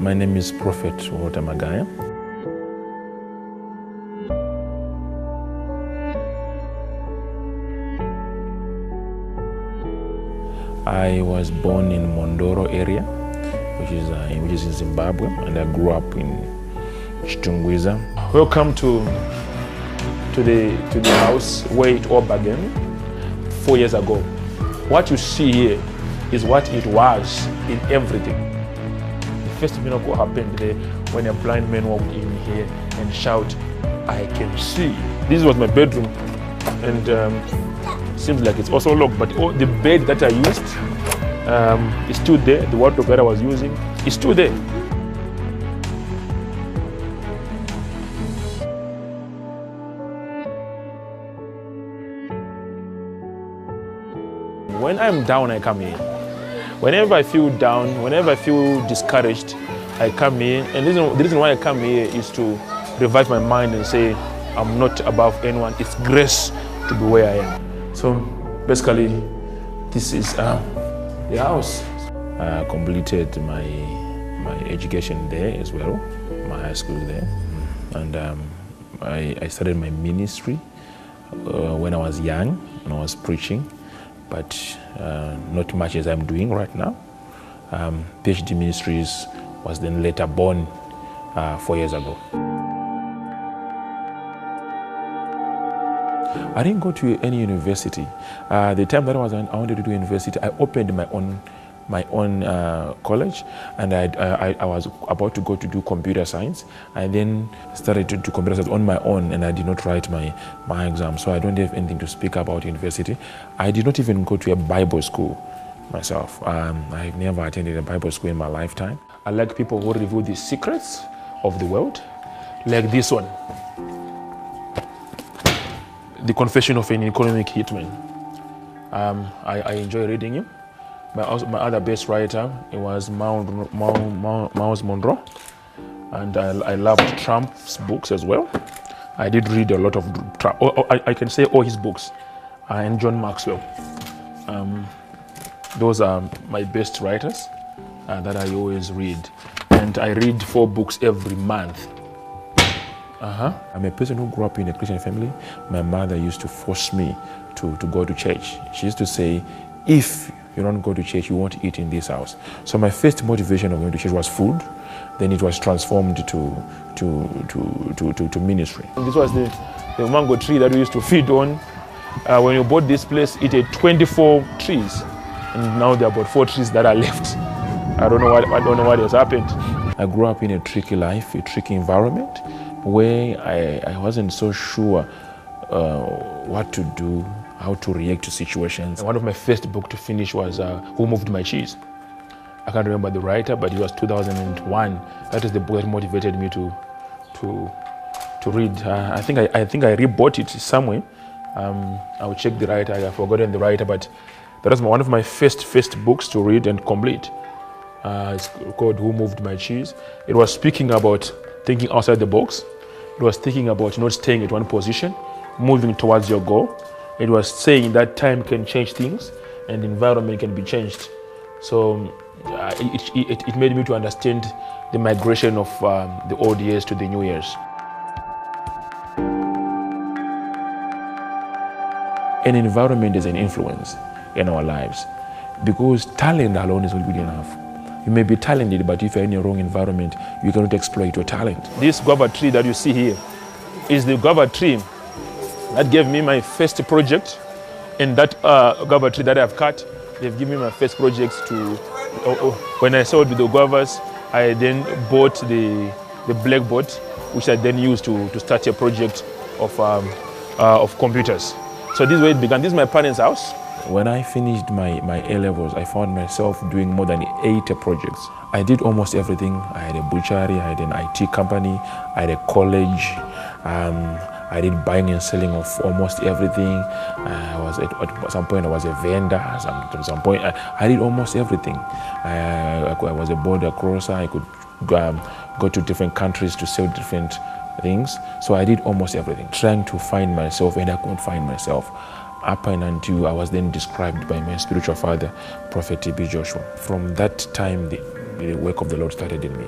My name is Prophet Magaya. I was born in Mondoro area, which is in Zimbabwe, and I grew up in Chitungwiza. Welcome to the house where it all began 4 years ago. What you see here is what it was in everything. The first miracle happened there when a blind man walked in here and shouted, "I can see." This was my bedroom, and seems like it's also locked, but the bed that I used is still there. The wardrobe that I was using is still there. When I'm down, I come here. Whenever I feel down, whenever I feel discouraged, I come here. And the reason why I come here is to revive my mind and say, I'm not above anyone. It's grace to be where I am. So basically, this is the house. I completed my education there as well, my high school there. And I started my ministry when I was young, when I was preaching. But not much as I'm doing right now. PhD Ministries was then later born 4 years ago. I didn't go to any university. The time that I wanted to do university, I opened my own college, and I was about to go to do computer science. I then started to do computer science on my own, and I did not write my exam, so I don't have anything to speak about university. I did not even go to a Bible school myself. I've never attended a Bible school in my lifetime. I like people who reveal the secrets of the world, like this one, The Confession of an Economic Hitman. I enjoy reading him. My other best writer, it was Miles Monroe, and I loved Trump's books as well. I did read a lot of Trump. I can say all his books, and John Maxwell. Those are my best writers that I always read, and I read 4 books every month. I'm a person who grew up in a Christian family. My mother used to force me to go to church. She used to say, if you don't go to church, you won't eat in this house. So my first motivation of going to church was food. Then it was transformed to ministry. This was the mango tree that we used to feed on. When we bought this place, it had 24 trees. And now there are about 4 trees that are left. I don't know what has happened. I grew up in a tricky life, a tricky environment, where I wasn't so sure what to do, how to react to situations. One of my first books to finish was Who Moved My Cheese? I can't remember the writer, but it was 2001. That is the book that motivated me to read. I think I rebought it somewhere. I will check the writer. I've forgotten the writer, but that was one of my first books to read and complete. It's called Who Moved My Cheese? It was speaking about thinking outside the box. It was thinking about not staying at one position, moving towards your goal. It was saying that time can change things and the environment can be changed. So it made me to understand the migration of the old years to the new years. An environment is an influence in our lives, because talent alone is not good enough. You may be talented, but if you're in a wrong environment, you cannot exploit your talent. This guava tree that you see here is the guava tree that gave me my first project. And that guava tree that I've cut, they've given me my first projects to. When I sold the guavas, I then bought the blackboard, which I then used to start a project of computers. So this is where it began. This is my parents' house. When I finished my A-levels, I found myself doing more than 80 projects. I did almost everything. I had a butchery, I had an IT company, I had a college. I did buying and selling of almost everything. At some point I was a vendor. At some point I did almost everything. I was a border crosser. I could go to different countries to sell different things. So I did almost everything, trying to find myself, and I couldn't find myself. Up and until I was then described by my spiritual father, Prophet T.B. Joshua. From that time, the work of the Lord started in me.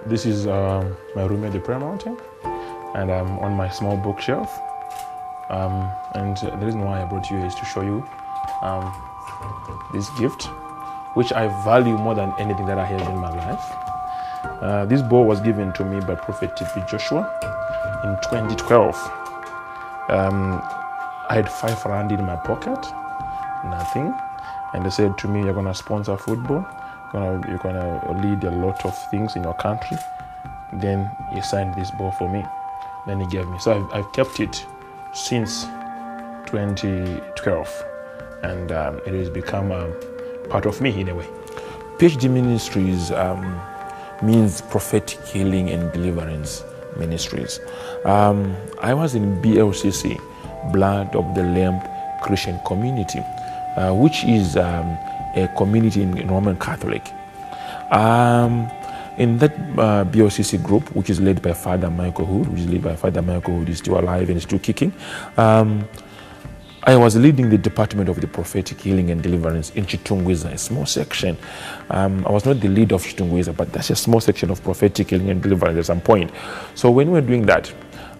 This is my room at the Prayer Mountain, and I'm on my small bookshelf. And the reason why I brought you here is to show you this gift, which I value more than anything that I have in my life. This bow was given to me by Prophet T.P. Joshua in 2012. I had 5 rand in my pocket, nothing. And they said to me, you're gonna sponsor football, you're gonna lead a lot of things in your country. Then he signed this bow for me. Then he gave me. So I've kept it since 2012. And it has become part of me in a way. PhD Ministries means prophetic healing and deliverance ministries. I was in BLCC, Blood of the Lamb Christian Community, which is a community in Roman Catholic. In that BLCC group, which is led by Father Michael Hood, is still alive and still kicking. I was leading the department of the prophetic healing and deliverance in Chitungwiza, a small section. I was not the lead of Chitungwiza, but that's a small section of prophetic healing and deliverance at some point. So when we were doing that,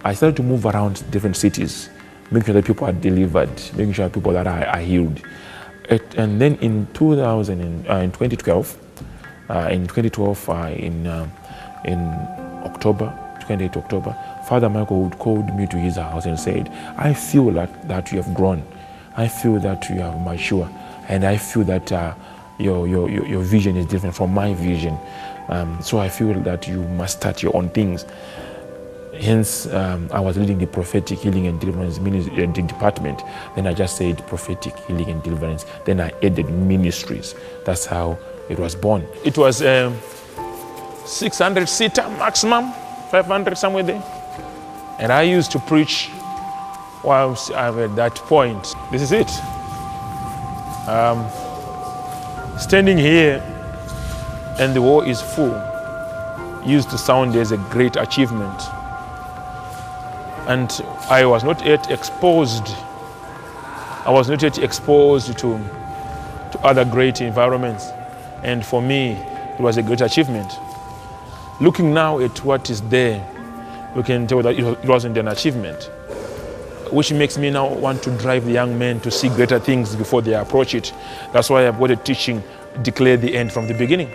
I started to move around different cities, making sure that people are delivered, making sure that people that are healed. And then in 2012, in October, 28 October, Father Michael Wood called me to his house and said, I feel that you have grown. I feel that you are mature. And I feel that your vision is different from my vision. So I feel that you must start your own things. Hence, I was leading the prophetic healing and deliverance department. Then I just said prophetic healing and deliverance. Then I added ministries. That's how it was born. It was 600-seater maximum, 500 somewhere there. And I used to preach whilst I'm at that point. This is it. Standing here and the wall is full used to sound as a great achievement. And I was not yet exposed. To other great environments. And for me, it was a great achievement. Looking now at what is there, we can tell that it wasn't an achievement, which makes me now want to drive the young men to see greater things before they approach it. That's why I've got a teaching, declare the end from the beginning.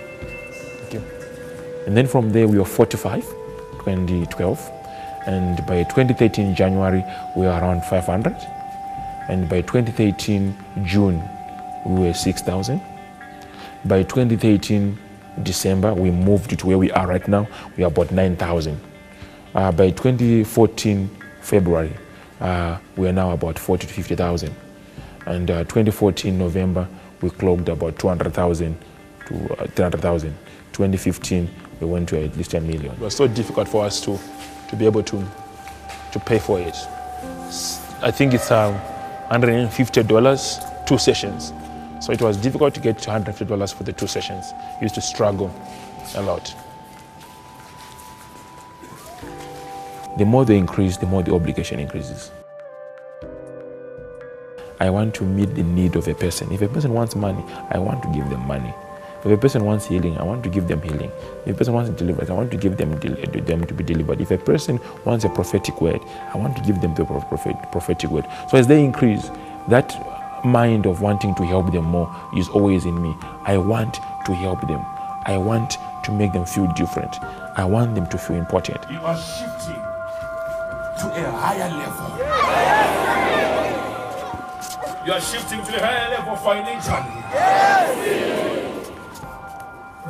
Okay. And then from there, we were 45, 2012. And by 2013 January, we were around 500. And by 2013 June, we were 6,000. By 2013 December, we moved to where we are right now. We are about 9,000. By 2014 February, we are now about 40 to 50,000. And 2014 November, we clocked about 200,000 to 300,000. 2015, we went to at least 1 million. It was so difficult for us to be able to pay for it. I think it's $150, 2 sessions. So it was difficult to get $150 for the 2 sessions. We used to struggle a lot. The more they increase, the more the obligation increases. I want to meet the need of a person. If a person wants money, I want to give them money. If a person wants healing, I want to give them healing. If a person wants deliverance, I want to give them to be delivered. If a person wants a prophetic word, I want to give them the prophetic word. So as they increase, that mind of wanting to help them more is always in me. I want to help them. I want to make them feel different. I want them to feel important. You are shifting to a higher level. You are shifting to a higher level financially.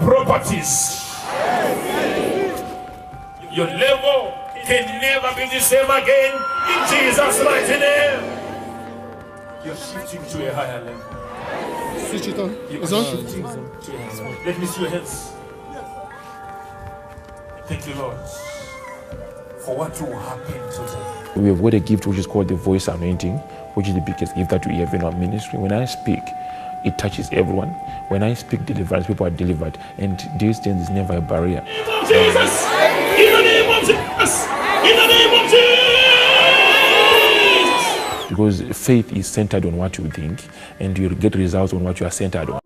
Properties. Your level can never be the same again in Jesus' mighty name. You're shifting to a higher level. Switch it on. It's on. Let me see your hands. Thank you, Lord, for what will happen today. We have got a gift which is called the voice anointing, which is the biggest gift that we have in our ministry. When I speak, it touches everyone. When I speak deliverance, people are delivered. And distance is never a barrier. In the name of Jesus! In the name of Jesus! In the name of Jesus! Because faith is centered on what you think, and you get results on what you are centered on.